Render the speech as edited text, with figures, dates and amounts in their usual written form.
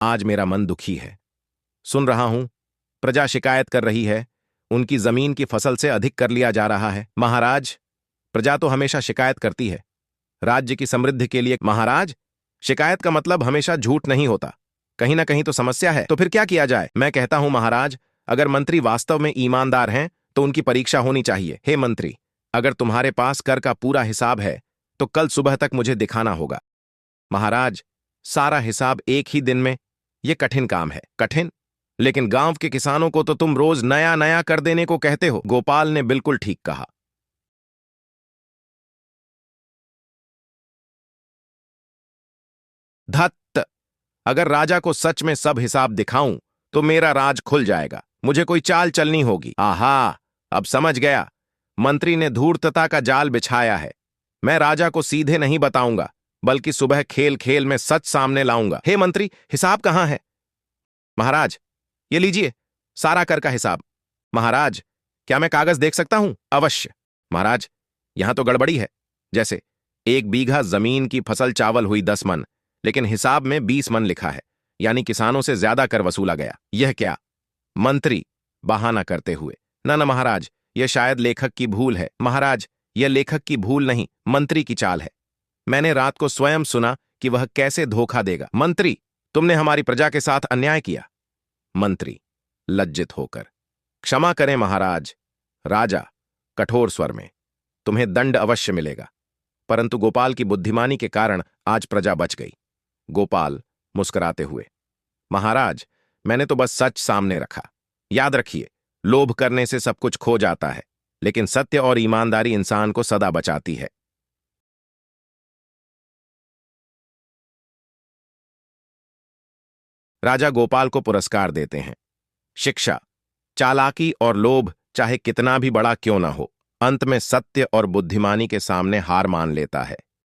आज मेरा मन दुखी है। सुन रहा हूं, प्रजा शिकायत कर रही है, उनकी जमीन की फसल से अधिक कर लिया जा रहा है। महाराज, प्रजा तो हमेशा शिकायत करती है राज्य की समृद्धि के लिए। महाराज, शिकायत का मतलब हमेशा झूठ नहीं होता, कहीं ना कहीं तो समस्या है। तो फिर क्या किया जाए? मैं कहता हूं महाराज, अगर मंत्री वास्तव में ईमानदार हैं तो उनकी परीक्षा होनी चाहिए। हे मंत्री, अगर तुम्हारे पास कर का पूरा हिसाब है तो कल सुबह तक मुझे दिखाना होगा। महाराज, सारा हिसाब एक ही दिन में? यह कठिन काम है। कठिन? लेकिन गांव के किसानों को तो तुम रोज नया नया कर देने को कहते हो। गोपाल ने बिल्कुल ठीक कहा। धत्त, अगर राजा को सच में सब हिसाब दिखाऊं तो मेरा राज खुल जाएगा। मुझे कोई चाल चलनी होगी। आहा, अब समझ गया। मंत्री ने धूर्तता का जाल बिछाया है। मैं राजा को सीधे नहीं बताऊंगा, बल्कि सुबह खेल खेल में सच सामने लाऊंगा। हे मंत्री, हिसाब कहां है? महाराज, ये लीजिए, सारा कर का हिसाब। महाराज, क्या मैं कागज देख सकता हूं? अवश्य। महाराज, यहां तो गड़बड़ी है। जैसे 1 बीघा जमीन की फसल चावल हुई 10 मन, लेकिन हिसाब में 20 मन लिखा है, यानी किसानों से ज्यादा कर वसूला गया। यह क्या? मंत्री बहाना करते हुए, ना ना महाराज, यह शायद लेखक की भूल है। महाराज, यह लेखक की भूल नहीं, मंत्री की चाल है। मैंने रात को स्वयं सुना कि वह कैसे धोखा देगा। मंत्री, तुमने हमारी प्रजा के साथ अन्याय किया। मंत्री लज्जित होकर, क्षमा करें महाराज। राजा कठोर स्वर में, तुम्हें दंड अवश्य मिलेगा। परंतु गोपाल की बुद्धिमानी के कारण आज प्रजा बच गई। गोपाल मुस्कुराते हुए, महाराज, मैंने तो बस सच सामने रखा। याद रखिए, लोभ करने से सब कुछ खो जाता है, लेकिन सत्य और ईमानदारी इंसान को सदा बचाती है। राजा गोपाल को पुरस्कार देते हैं। शिक्षा, चालाकी और लोभ चाहे कितना भी बड़ा क्यों ना हो, अंत में सत्य और बुद्धिमानी के सामने हार मान लेता है।